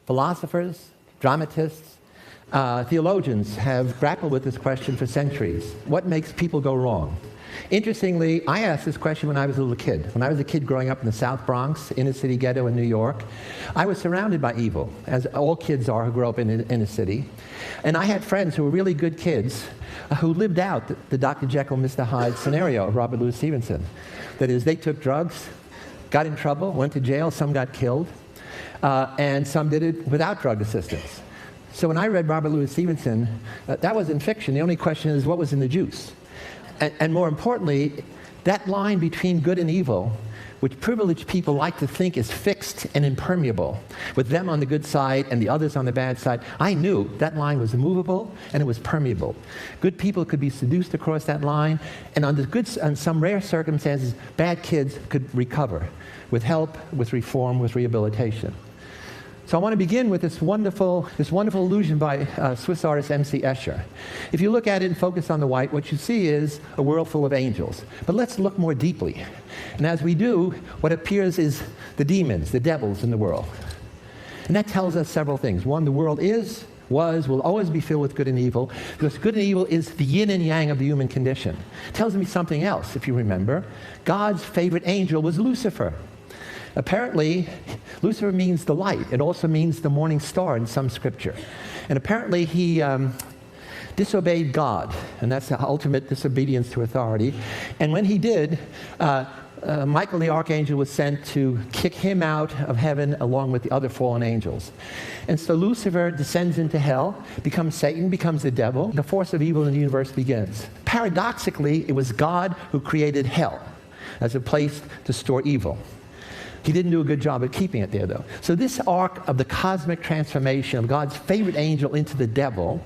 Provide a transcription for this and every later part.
Philosophers, dramatists, theologians have grappled with this question for centuries. What makes people go wrong? Interestingly, I asked this question when I was a little kid. When I was a kid growing up in the South Bronx, inner city ghetto in New York, I was surrounded by evil, as all kids are who grow up in a city. And I had friends who were really good kids who lived out the Dr. Jekyll, Mr. Hyde scenario of Robert Louis Stevenson. That is, they took drugs, got in trouble, went to jail, some got killed, and some did it without drug assistance. So when I read Robert Louis Stevenson, that wasn't fiction. The only question is, what was in the juice? And more importantly, that line between good and evil, which privileged people like to think is fixed and impermeable, with them on the good side and the others on the bad side, I knew that line was immovable and it was permeable. Good people could be seduced across that line, and on some rare circumstances, bad kids could recover with help, with reform, with rehabilitation. So I want to begin with this wonderful illusion by Swiss artist M.C. Escher. If you look at it and focus on the white, what you see is a world full of angels. But let's look more deeply. And as we do, what appears is the demons, the devils in the world. And that tells us several things. One, the world will always be filled with good and evil, because good and evil is the yin and yang of the human condition. It tells me something else, if you remember. God's favorite angel was Lucifer. Apparently, Lucifer means the light. It also means the morning star in some scripture. And apparently he disobeyed God, and that's the ultimate disobedience to authority. And when he did, Michael the archangel was sent to kick him out of heaven along with the other fallen angels. And so Lucifer descends into hell, becomes Satan, becomes the devil. The force of evil in the universe begins. Paradoxically, it was God who created hell as a place to store evil. He didn't do a good job at keeping it there, though. So this arc of the cosmic transformation of God's favorite angel into the devil,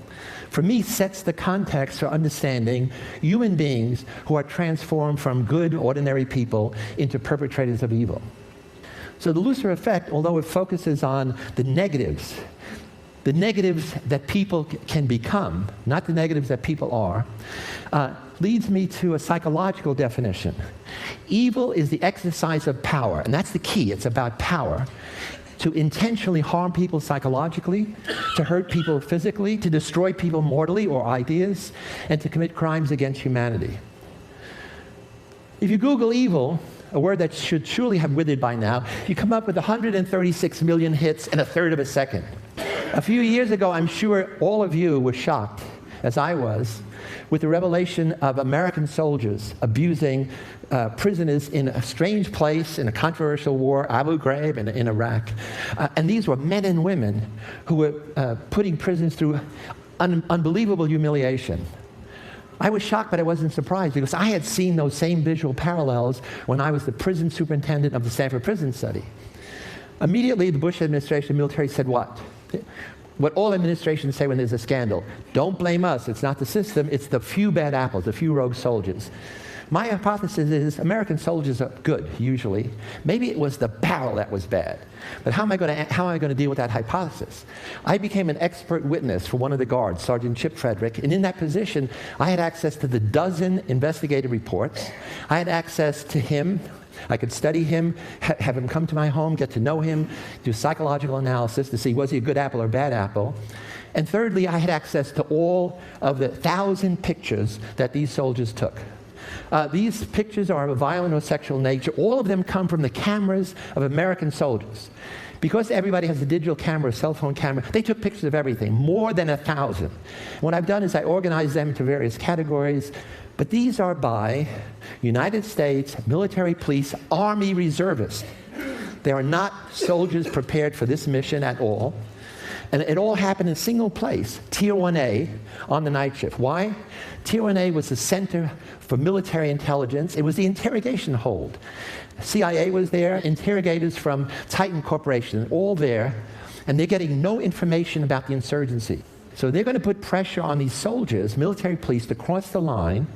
for me, sets the context for understanding human beings who are transformed from good, ordinary people into perpetrators of evil. So the Lucifer effect, although it focuses on the negatives that people can become, not the negatives that people are, leads me to a psychological definition. Evil is the exercise of power, and that's the key. It's about power. To intentionally harm people psychologically, to hurt people physically, to destroy people mortally or ideas, and to commit crimes against humanity. If you Google evil, a word that should surely have withered by now, you come up with 136 million hits in a third of a second. A few years ago, I'm sure all of you were shocked, as I was, with the revelation of American soldiers abusing prisoners in a strange place, in a controversial war, Abu Ghraib in Iraq. And these were men and women who were putting prisoners through unbelievable humiliation. I was shocked, but I wasn't surprised, because I had seen those same visual parallels when I was the prison superintendent of the Stanford Prison Study. Immediately, the Bush administration, the military said what? What all administrations say when there's a scandal: don't blame us, it's not the system, it's the few bad apples, the few rogue soldiers. My hypothesis is American soldiers are good, usually. Maybe it was the barrel that was bad. But how am I going to deal with that hypothesis? I became an expert witness for one of the guards, Sergeant Chip Frederick, and in that position, I had access to the dozen investigative reports. I had access to him. I could study him, have him come to my home, get to know him, do psychological analysis to see was he a good apple or bad apple. And thirdly, I had access to all of the 1,000 pictures that these soldiers took. These pictures are of a violent or sexual nature. All of them come from the cameras of American soldiers. Because everybody has a digital camera, a cell phone camera, they took pictures of everything, more than 1,000. What I've done is I organized them into various categories, but these are by United States military police Army reservists. They are not soldiers prepared for this mission at all. And it all happened in a single place, Tier 1A, on the night shift. Why? Tier 1A was the center for military intelligence. It was the interrogation hold. CIA was there, interrogators from Titan Corporation, all there, and they're getting no information about the insurgency. So they're going to put pressure on these soldiers, military police, to cross the line,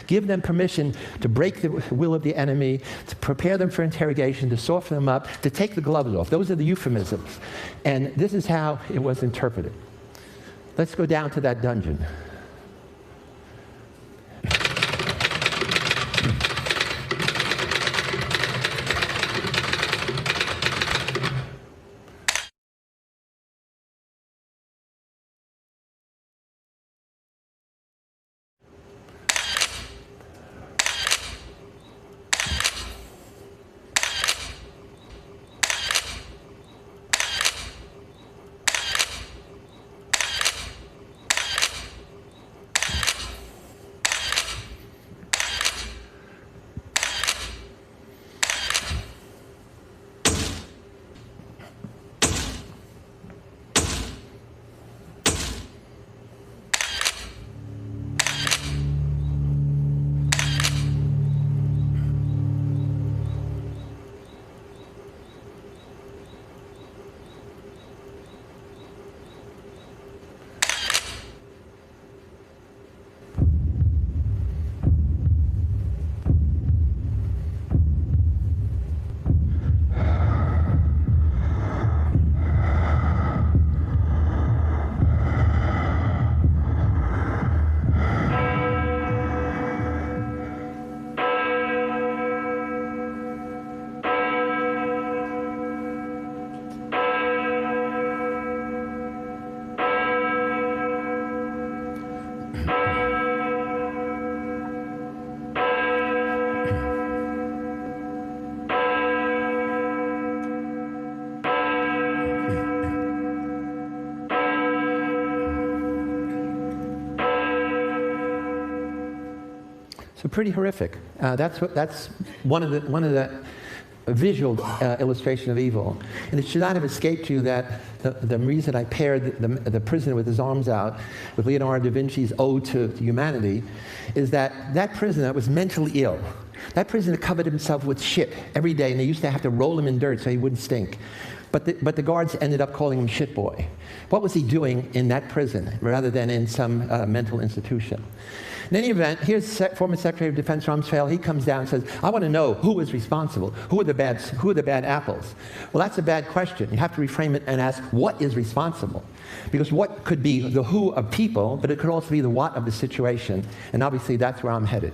give them permission to break the will of the enemy, to prepare them for interrogation, to soften them up, to take the gloves off. Those are the euphemisms. And this is how it was interpreted. Let's go down to that dungeon. So pretty horrific. That's one of the visual illustration of evil. And it should not have escaped you that the reason I paired the prisoner with his arms out with Leonardo da Vinci's Ode to Humanity is that prisoner was mentally ill. That prisoner covered himself with shit every day, and they used to have to roll him in dirt so he wouldn't stink. But the guards ended up calling him Shit Boy. What was he doing in that prison rather than in some mental institution? In any event, here's former Secretary of Defense Rumsfeld. He comes down and says, I want to know who was responsible. Who are the bad apples? Well, that's a bad question. You have to reframe it and ask, what is responsible? Because what could be the who of people, but it could also be the what of the situation. And obviously, that's where I'm headed.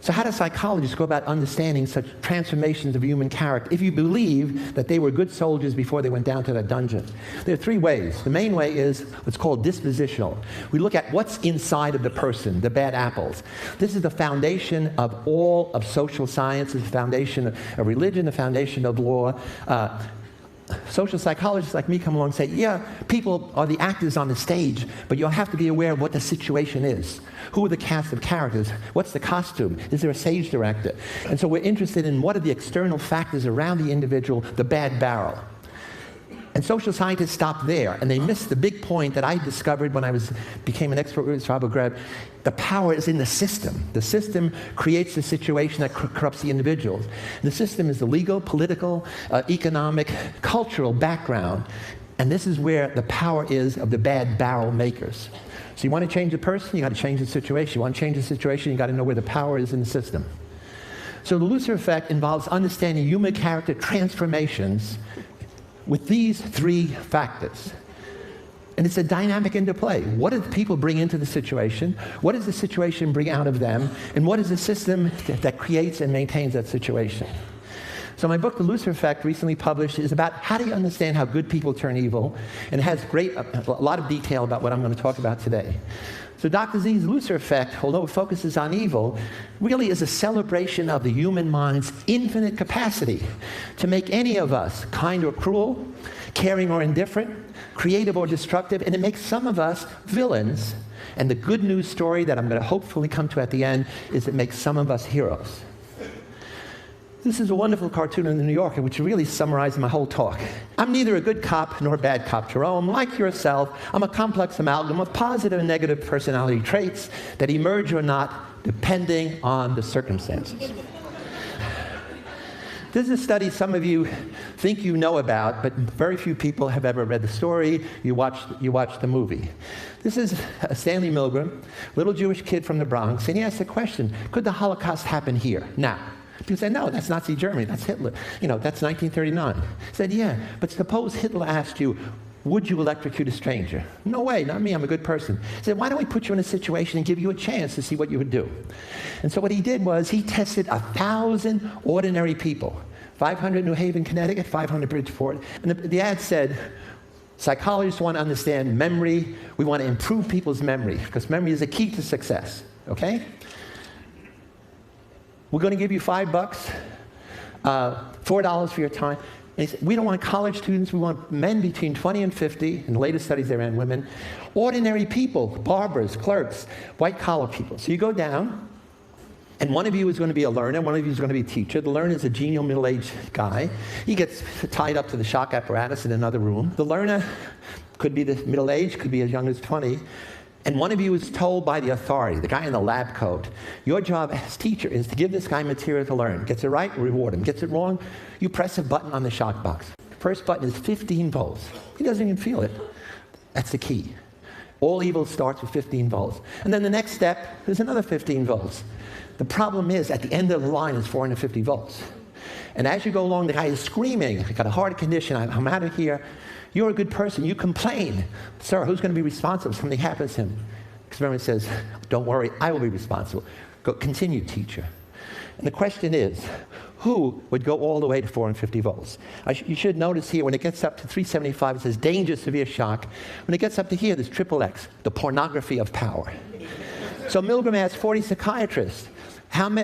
So how do psychologists go about understanding such transformations of human character if you believe that they were good soldiers before they went down to that dungeon? There are three ways. The main way is what's called dispositional. We look at what's inside of the person, the bad apples. This is the foundation of all of social science, the foundation of religion, the foundation of law. Social psychologists like me come along and say, yeah, people are the actors on the stage, but you'll have to be aware of what the situation is. Who are the cast of characters? What's the costume? Is there a stage director? And so we're interested in what are the external factors around the individual, the bad barrel. And social scientists stop there, and they miss the big point that I discovered when I became an expert with Abu Ghraib. The power is in the system. The system creates the situation that corrupts the individuals. And the system is the legal, political, economic, cultural background. And this is where the power is of the bad barrel makers. So you want to change a person, you got to change the situation. You want to change the situation, you got to know where the power is in the system. So the Lucifer effect involves understanding human character transformations with these three factors. And it's a dynamic interplay. What do the people bring into the situation? What does the situation bring out of them? And what is the system that creates and maintains that situation? So my book, The Lucifer Effect, recently published, is about how do you understand how good people turn evil, and it has a lot of detail about what I'm going to talk about today. So Dr. Z's Lucifer Effect, although it focuses on evil, really is a celebration of the human mind's infinite capacity to make any of us kind or cruel, caring or indifferent, creative or destructive, and it makes some of us villains. And the good news story that I'm going to hopefully come to at the end is it makes some of us heroes. This is a wonderful cartoon in the New Yorker, which really summarizes my whole talk. I'm neither a good cop nor a bad cop, Jerome. Like yourself, I'm a complex amalgam of positive and negative personality traits that emerge or not, depending on the circumstances. This is a study some of you think you know about, but very few people have ever read the story. You watched the movie. This is Stanley Milgram, little Jewish kid from the Bronx, and he asked the question, could the Holocaust happen here, now? People say, no, that's Nazi Germany, that's Hitler. That's 1939. He said, yeah, but suppose Hitler asked you, would you electrocute a stranger? No way, not me, I'm a good person. He said, why don't we put you in a situation and give you a chance to see what you would do? And so what he did was he tested 1,000 ordinary people, 500 New Haven, Connecticut, 500 Bridgeport. And the ad said, psychologists want to understand memory. We want to improve people's memory, because memory is a key to success, okay? We're going to give you $5, $4 for your time. And he said, we don't want college students, we want men between 20 and 50, in the latest studies they ran women, ordinary people, barbers, clerks, white-collar people. So you go down, and one of you is going to be a learner, one of you is going to be a teacher. The learner is a genial middle-aged guy. He gets tied up to the shock apparatus in another room. The learner could be the middle-aged, could be as young as 20. And one of you is told by the authority, the guy in the lab coat, your job as teacher is to give this guy material to learn. Gets it right, reward him. Gets it wrong, you press a button on the shock box. First button is 15 volts. He doesn't even feel it. That's the key. All evil starts with 15 volts. And then the next step is another 15 volts. The problem is, at the end of the line is 450 volts. And as you go along, the guy is screaming, I got a heart condition, I'm out of here. You're a good person, you complain. Sir, who's going to be responsible if something happens to him? Experiment says, don't worry, I will be responsible. Go, continue, teacher. And the question is, who would go all the way to 450 volts? You should notice here, when it gets up to 375, it says danger, severe shock. When it gets up to here, there's triple X, the pornography of power. So Milgram asked 40 psychiatrists,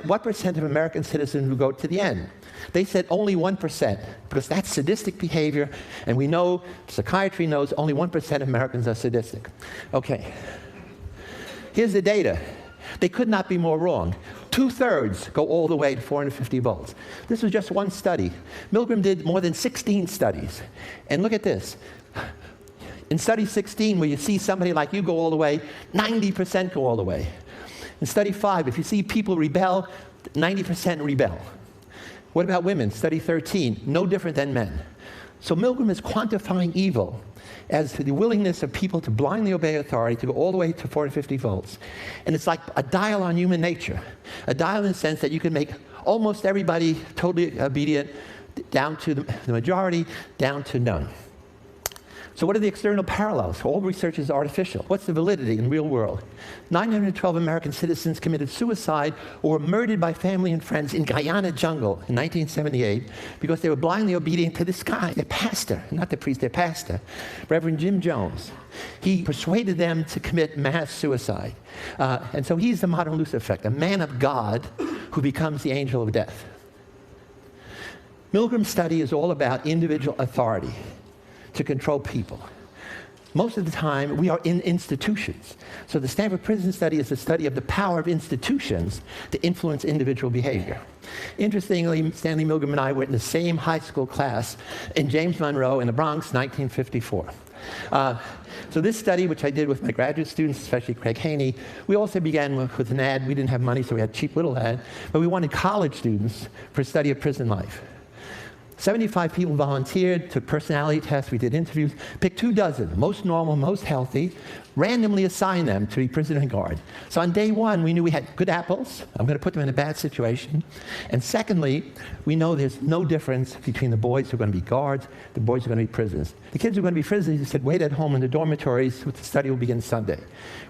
what percent of American citizens would go to the end? They said only 1%, because that's sadistic behavior, and we know, psychiatry knows, only 1% of Americans are sadistic. Okay. Here's the data. They could not be more wrong. 2/3 go all the way to 450 volts. This was just one study. Milgram did more than 16 studies. And look at this. In study 16, where you see somebody like you go all the way, 90% go all the way. In study 5, if you see people rebel, 90% rebel. What about women? Study 13, no different than men. So Milgram is quantifying evil as to the willingness of people to blindly obey authority, to go all the way to 450 volts. And it's like a dial on human nature. A dial in the sense that you can make almost everybody totally obedient, down to the majority, down to none. So what are the external parallels? All research is artificial. What's the validity in the real world? 912 American citizens committed suicide or were murdered by family and friends in Guyana jungle in 1978 because they were blindly obedient to this guy, their pastor, not the priest, their pastor, Reverend Jim Jones. He persuaded them to commit mass suicide. And so he's the modern Lucifer, a man of God who becomes the angel of death. Milgram's study is all about individual authority to control people. Most of the time, we are in institutions. So the Stanford Prison Study is a study of the power of institutions to influence individual behavior. Interestingly, Stanley Milgram and I were in the same high school class in James Monroe in the Bronx, 1954. So this study, which I did with my graduate students, especially Craig Haney, we also began with an ad. We didn't have money, so we had a cheap little ad. But we wanted college students for a study of prison life. 75 people volunteered, took personality tests, we did interviews, picked 24, most normal, most healthy, randomly assigned them to be prisoner guard. So on day one, we knew we had good apples. I'm going to put them in a bad situation. And secondly, we know there's no difference between the boys who are going to be guards, the boys who are going to be prisoners. The kids who are going to be prisoners said, wait at home in the dormitories, the study will begin Sunday.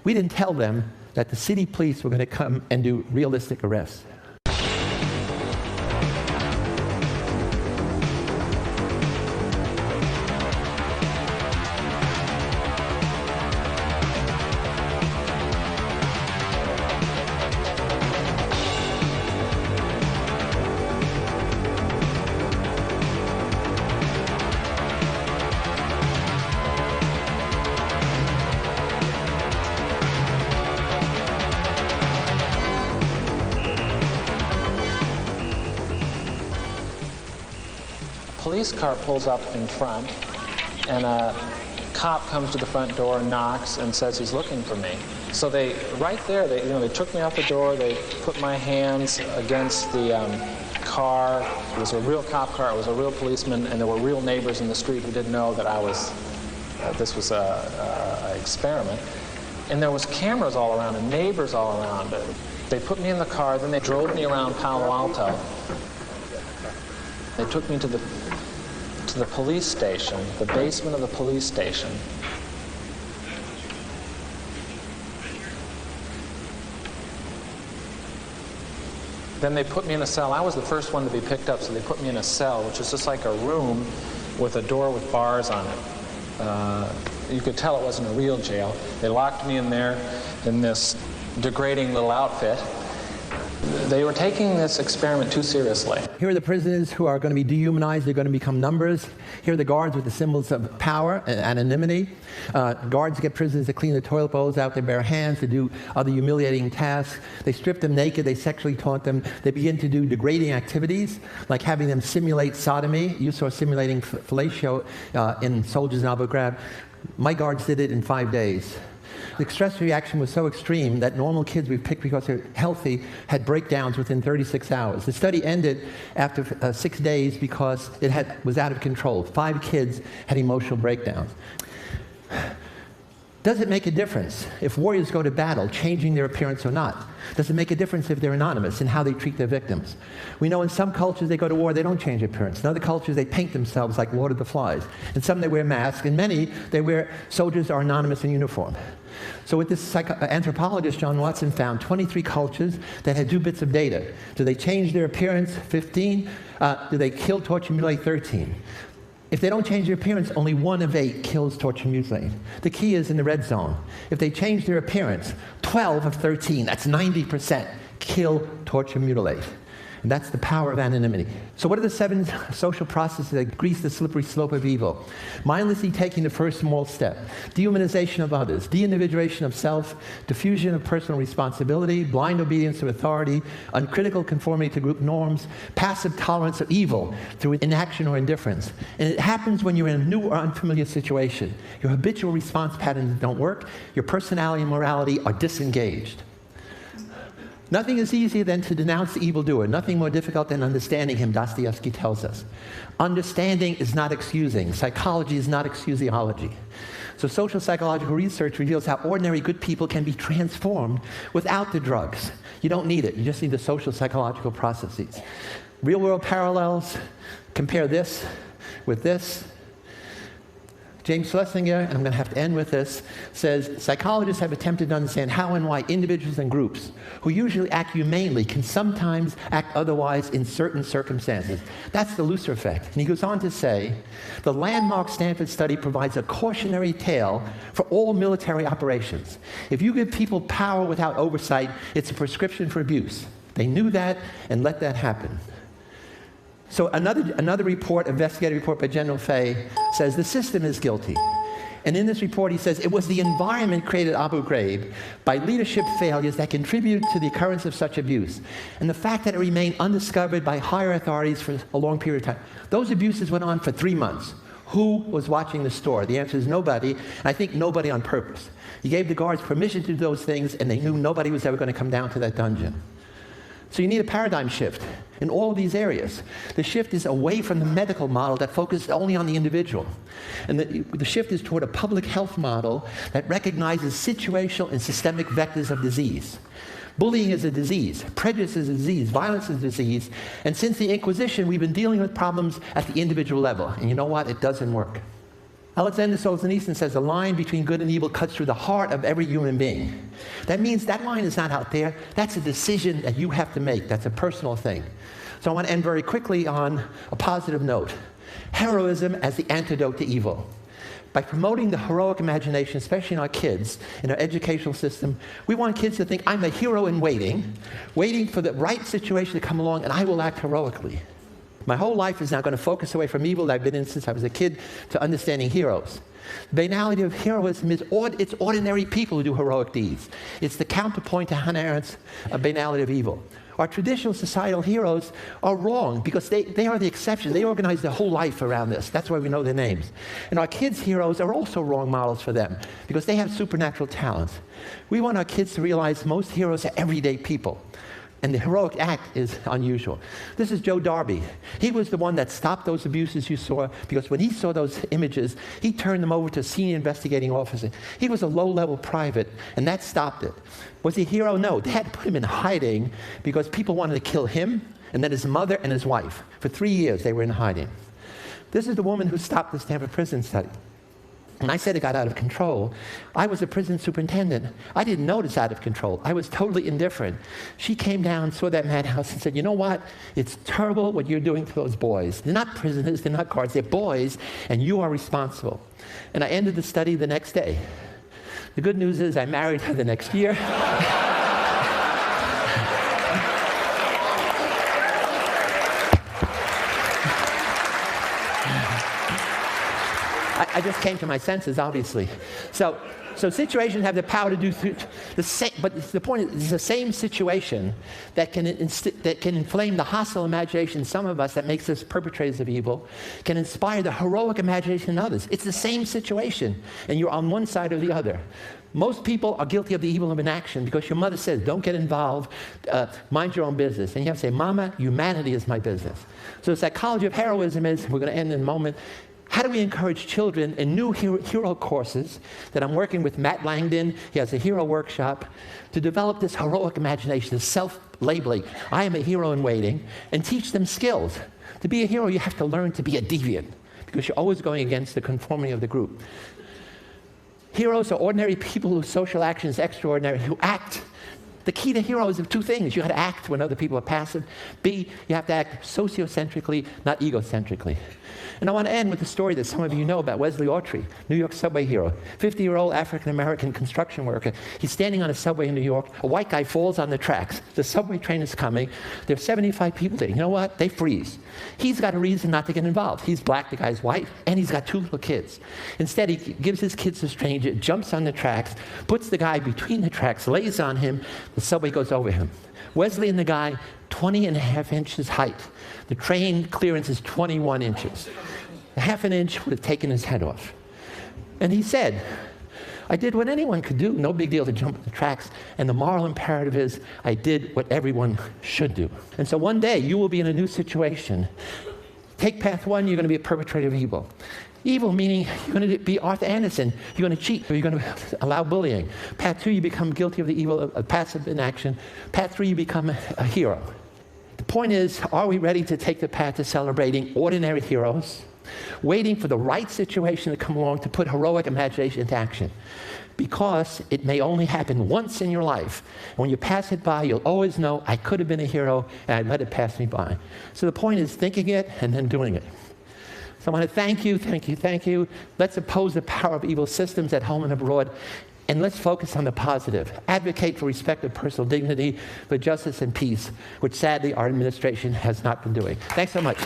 We didn't tell them that the city police were going to come and do realistic arrests. Police car pulls up in front, and a cop comes to the front door and knocks and says he's looking for me. So they, right there, they took me out the door. They put my hands against the car. It was a real cop car. It was a real policeman, and there were real neighbors in the street who didn't know that I was. This was a experiment, and there was cameras all around and neighbors all around. They put me in the car. Then they drove me around Palo Alto. They took me to the police station, the basement of the police station. Then they put me in a cell. I was the first one to be picked up, so they put me in a cell, which is just like a room with a door with bars on it. You could tell it wasn't a real jail. They locked me in there in this degrading little outfit. They were taking this experiment too seriously. Here are the prisoners who are going to be dehumanized. They're going to become numbers. Here are the guards with the symbols of power and anonymity. Guards get prisoners to clean the toilet bowls out their bare hands, to do other humiliating tasks. They strip them naked. They sexually taunt them. They begin to do degrading activities, like having them simulate sodomy. You saw simulating fellatio in Soldiers in Abu Ghraib. My guards did it in 5 days. The stress reaction was so extreme that normal kids we picked because they're healthy had breakdowns within 36 hours. The study ended after 6 days because it was out of control. 5 kids had emotional breakdowns. Does it make a difference if warriors go to battle, changing their appearance or not? Does it make a difference if they're anonymous in how they treat their victims? We know in some cultures they go to war, they don't change their appearance. In other cultures they paint themselves like Lord of the Flies. In some they wear masks. In many soldiers are anonymous in uniform. So with this anthropologist, John Watson, found 23 cultures that had 2 bits of data. Do they change their appearance? 15. Do they kill, torture, mutilate? 13. If they don't change their appearance, only 1 of 8 kills, torture, mutilate. The key is in the red zone. If they change their appearance, 12 of 13, that's 90%, kill, torture, mutilate. And that's the power of anonymity. So what are the 7 social processes that grease the slippery slope of evil? Mindlessly taking the first small step. Dehumanization of others. De-individuation of self. Diffusion of personal responsibility. Blind obedience to authority. Uncritical conformity to group norms. Passive tolerance of evil through inaction or indifference. And it happens when you're in a new or unfamiliar situation. Your habitual response patterns don't work. Your personality and morality are disengaged. Nothing is easier than to denounce the evildoer. Nothing more difficult than understanding him, Dostoevsky tells us. Understanding is not excusing. Psychology is not excusiology. So social psychological research reveals how ordinary good people can be transformed without the drugs. You don't need it. You just need the social psychological processes. Real-world parallels. Compare this with this. James Schlesinger, and I'm going to have to end with this, says, psychologists have attempted to understand how and why individuals and groups who usually act humanely can sometimes act otherwise in certain circumstances. That's the Lucyfera effect. And he goes on to say, the landmark Stanford study provides a cautionary tale for all military operations. If you give people power without oversight, it's a prescription for abuse. They knew that and let that happen. So another report, investigative report by General Fay, says the system is guilty. And in this report he says it was the environment created Abu Ghraib by leadership failures that contributed to the occurrence of such abuse. And the fact that it remained undiscovered by higher authorities for a long period of time. Those abuses went on for 3 months. Who was watching the store? The answer is nobody, and I think nobody on purpose. He gave the guards permission to do those things, and they knew nobody was ever going to come down to that dungeon. So you need a paradigm shift in all of these areas. The shift is away from the medical model that focuses only on the individual. And the shift is toward a public health model that recognizes situational and systemic vectors of disease. Bullying is a disease. Prejudice is a disease. Violence is a disease. And since the Inquisition, we've been dealing with problems at the individual level. And you know what? It doesn't work. Alexander Solzhenitsyn says the line between good and evil cuts through the heart of every human being. That means that line is not out there. That's a decision that you have to make. That's a personal thing. So I want to end very quickly on a positive note. Heroism as the antidote to evil. By promoting the heroic imagination, especially in our kids, in our educational system, we want kids to think, I'm a hero in waiting for the right situation to come along, and I will act heroically. My whole life is now going to focus away from evil that I've been in since I was a kid to understanding heroes. The banality of heroism is it's ordinary people who do heroic deeds. It's the counterpoint to Hannah Arendt's banality of evil. Our traditional societal heroes are wrong because they are the exception. They organize their whole life around this. That's why we know their names. And our kids' heroes are also wrong models for them because they have supernatural talents. We want our kids to realize most heroes are everyday people. And the heroic act is unusual. This is Joe Darby. He was the one that stopped those abuses you saw because when he saw those images, he turned them over to a senior investigating officer. He was a low-level private, and that stopped it. Was he a hero? No. They had to put him in hiding because people wanted to kill him and then his mother and his wife. For 3 years, they were in hiding. This is the woman who stopped the Stanford prison study. When I said it got out of control, I was a prison superintendent. I didn't notice out of control. I was totally indifferent. She came down, saw that madhouse, and said, you know what? It's terrible what you're doing to those boys. They're not prisoners, they're not guards, they're boys, and you are responsible. And I ended the study the next day. The good news is I married her the next year. I just came to my senses, obviously. So situations have the power to do the same, but the point is, it's the same situation that can inflame the hostile imagination in some of us that makes us perpetrators of evil, can inspire the heroic imagination in others. It's the same situation, and you're on one side or the other. Most people are guilty of the evil of inaction because your mother says, don't get involved, mind your own business. And you have to say, Mama, humanity is my business. So the psychology of heroism is, we're going to end in a moment, how do we encourage children in new hero courses that I'm working with Matt Langdon, he has a hero workshop, to develop this heroic imagination, this self-labeling, I am a hero in waiting, and teach them skills. To be a hero, you have to learn to be a deviant because you're always going against the conformity of the group. Heroes are ordinary people whose social action is extraordinary, who act The key to heroes are two things. You have to act when other people are passive. B, you have to act sociocentrically, not egocentrically. And I want to end with a story that some of you know about Wesley Autry, New York subway hero, 50-year-old African-American construction worker. He's standing on a subway in New York. A white guy falls on the tracks. The subway train is coming. There are 75 people there. You know what? They freeze. He's got a reason not to get involved. He's black, the guy's white, and he's got two little kids. Instead, he gives his kids to a stranger, jumps on the tracks, puts the guy between the tracks, lays on him. The subway goes over him. Wesley and the guy, 20.5 inches height. The train clearance is 21 inches. A half an inch would have taken his head off. And he said, I did what anyone could do. No big deal to jump on the tracks. And the moral imperative is, I did what everyone should do. And so one day, you will be in a new situation. Take path one, you're going to be a perpetrator of evil. Evil meaning you're going to be Arthur Anderson. You're going to cheat, or you're going to allow bullying. Path two, you become guilty of the evil of passive inaction. Path three, you become a hero. The point is, are we ready to take the path to celebrating ordinary heroes, waiting for the right situation to come along to put heroic imagination into action? Because it may only happen once in your life. And when you pass it by, you'll always know, I could have been a hero, and I let it pass me by. So the point is thinking it and then doing it. So I want to thank you. Let's oppose the power of evil systems at home and abroad. And let's focus on the positive. Advocate for respect of personal dignity, for justice and peace, which sadly our administration has not been doing. Thanks so much.